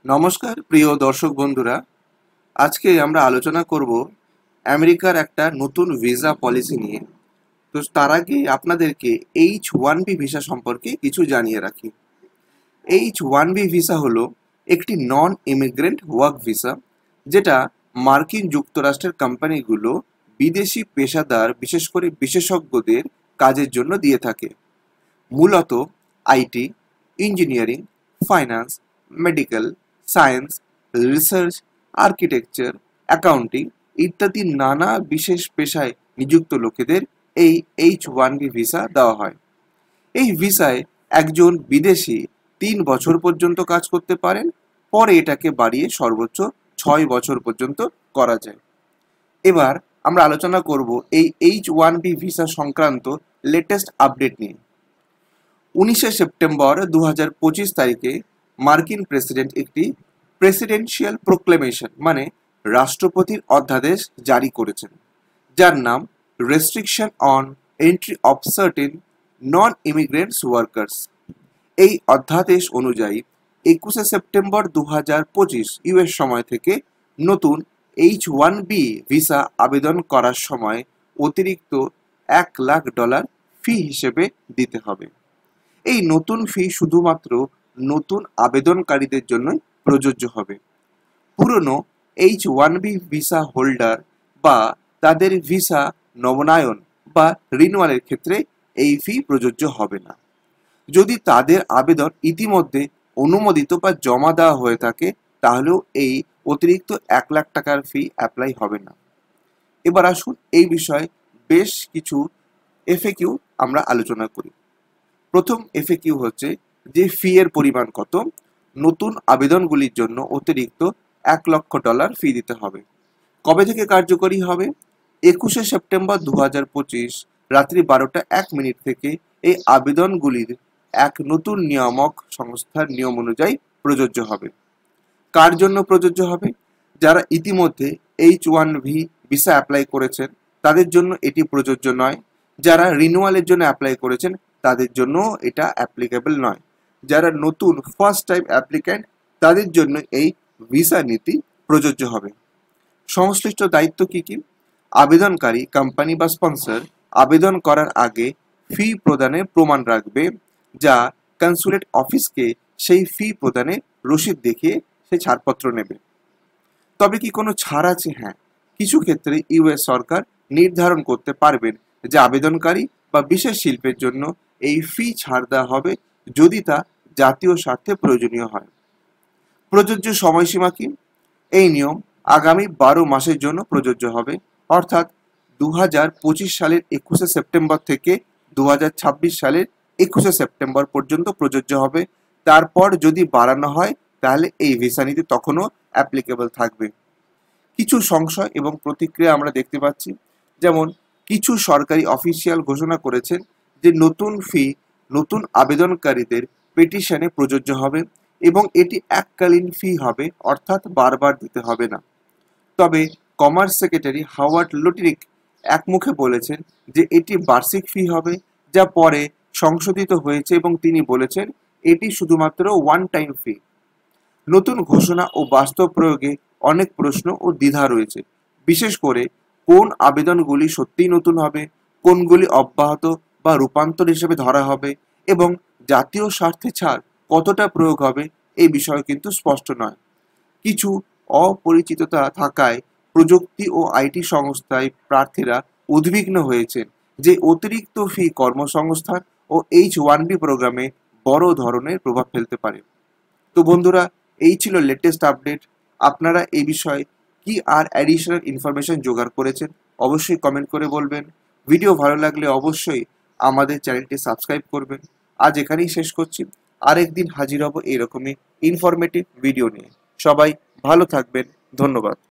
নমস্কার প্রিয় দর্শক বন্ধুরা, আজকে আমরা আলোচনা করব আমেরিকার একটা নতুন ভিসা পলিসি নিয়ে। তো তার আগে আপনাদেরকে H-1B ভিসা সম্পর্কে কিছু জানিয়ে রাখি। H-1B ভিসা হলো একটি নন ইমিগ্রেন্ট ওয়ার্ক ভিসা, যেটা মার্কিন যুক্তরাষ্ট্রের কোম্পানিগুলো বিদেশি পেশাদার, বিশেষ করে বিশেষজ্ঞদের কাজের জন্য দিয়ে থাকে। মূলত IT, engineering, finance, medical, science, research, architecture, accounting ইত্যাদি নানা বিশেষ পেশায় নিযুক্ত লোকেদের এই H-1B ভিসা দেওয়া হয়। এই ভিসায় একজন বিদেশি 3 বছর পর্যন্ত কাজ করতে পারেন, পরে এটাকে বাড়িয়ে সর্বোচ্চ 6 বছর পর্যন্ত করা যায়। এবার আমরা আলোচনা করব এই H-1B ভিসা সংক্রান্ত লেটেস্ট আপডেট নিয়ে। 19 সেপ্টেম্বর 2025 তারিখে মার্কিন প্রেসিডেন্ট একটি প্রেসিডেন্সিয়াল প্রোক্লেমেশন মানে রাষ্ট্রপতির অধ্যাদেশ জারি করেছেন, যার নাম restriction on entry of certain non immigrants workers. এই অধ্যাদেশ অনুযায়ী 21 সেপ্টেম্বর 2025 ইউএস সময় থেকে নতুন H-1B ভিসা আবেদন করার সময় অতিরিক্ত $1,00,000 ফি হিসেবে দিতে হবে। এই নতুন ফি শুধুমাত্র নতুন আবেদনকারীদের জন্যই প্রযোজ্য হবে। পুরনো H-1B ভিসা হোল্ডার বা তাদের ভিসা নবনায়ন বা রিনুয়ালের ক্ষেত্রে এই ফি প্রযোজ্য হবে না। যদি তাদের আবেদন ইতিমধ্যে অনুমোদিত বা জমা দেওয়া হয়ে থাকে, তাহলেও এই অতিরিক্ত $1,00,000 ফি অ্যাপ্লাই হবে না। এবার আসুন এই বিষয়ে বেশ কিছু এফএকিউ আমরা আলোচনা করি। প্রথম এফএকিউ হচ্ছে যে ফি এর পরিমাণ কত। নতুন আবেদনগুলির জন্য অতিরিক্ত $1,00,000 ফি দিতে হবে। কবে থেকে কার্যকরী হবে? 21 সেপ্টেম্বর 2025 রাত্রি 12:01 থেকে এই আবেদনগুলির এক নতুন নিয়ামক সংস্থার নিয়ম অনুযায়ী প্রযোজ্য হবে। কার জন্য প্রযোজ্য হবে? যারা ইতিমধ্যে H-1B ভিসা অ্যাপ্লাই করেছেন তাদের জন্য এটি প্রযোজ্য নয়। যারা রিনিউয়ালের জন্য অ্যাপ্লাই করেছেন তাদের জন্য এটা অ্যাপ্লিকেবল নয়। যারা নতুন ফার্স্ট টাইম অ্যাপ্লিক্যান্ট তাদের জন্য এই ভিসা নীতি প্রযোজ্য হবে। সংশ্লিষ্ট দায়িত্ব কি কি? আবেদনকারী কোম্পানি বা স্পন্সর আবেদন করার আগে ফি প্রদানের প্রমাণ রাখবে, যা কনসুলেট অফিসকে সেই ফি প্রদানে রসিদ দেখিয়ে সে ছাড়পত্র নেবে। তবে কি কোনো ছাড় আছে? হ্যাঁ, কিছু ক্ষেত্রে ইউএস সরকার নির্ধারণ করতে পারবেন যে আবেদনকারী বা বিশেষ শিল্পের জন্য এই ফি ছাড় দেওয়া হবে যদি তা জাতীয় স্বার্থে প্রয়োজনীয় হয়। প্রযোজ্য সময়সীমা কি? এই নিয়ম আগামী 12 মাসের জন্য প্রযোজ্য হবে, অর্থাৎ 2025 সালের 21 সেপ্টেম্বর থেকে 2026 সালের 21 সেপ্টেম্বর পর্যন্ত প্রযোজ্য হবে। তারপর যদি বাড়ানো হয় তাহলে এই ভিসা নীতি তখনও অ্যাপ্লিকেবল থাকবে। কিছু সংশয় এবং প্রতিক্রিয়া আমরা দেখতে পাচ্ছি। যেমন কিছু সরকারি অফিসিয়াল ঘোষণা করেছেন যে নতুন ফি নতুন আবেদনকারীদের পেটিশনে প্রযোজ্য হবে এবং এটি এককালীন ফি হবে, অর্থাৎ বারবার দিতে হবে না। তবে কমার্স সেক্রেটারি হাওয়ার্ড লুটরিক একমুখে বলেছেন যে এটি বার্ষিক ফি হবে, যা পরে সংশোধিত হয়েছে এবং তিনি বলেছেন এটি শুধুমাত্র ওয়ান টাইম ফি। নতুন ঘোষণা ও বাস্তব প্রয়োগে অনেক প্রশ্ন ও দ্বিধা রয়েছে, বিশেষ করে কোন আবেদনগুলি সত্যিই নতুন হবে, কোনগুলি অব্যাহত বা রূপান্তর হিসেবে ধরা হবে এবং জাতীয় স্বার্থে ছাড় কতটা প্রয়োগ হবে এই বিষয়ে কিন্তু স্পষ্ট নয়। কিছু অপরিচিততা থাকায় প্রযুক্তি ও আইটি সংস্থায় প্রার্থীরা উদ্বিগ্ন হয়েছেন যে অতিরিক্ত ফি কর্মসংস্থান ও H-1B প্রোগ্রামে বড় ধরনের প্রভাব ফেলতে পারে। তো বন্ধুরা, এই ছিল লেটেস্ট আপডেট। আপনারা এই বিষয়ে কি আর অ্যাডিশনাল ইনফরমেশন জোগাড় করেছেন অবশ্যই কমেন্ট করে বলবেন। ভিডিও ভালো লাগলে অবশ্যই আমাদের চ্যানেলটি সাবস্ক্রাইব করবেন। আজ এখানেই শেষ করছি, আরেকদিন হাজির হব এরকমই ইনফরমেটিভ ভিডিও নিয়ে। সবাই ভালো থাকবেন, ধন্যবাদ।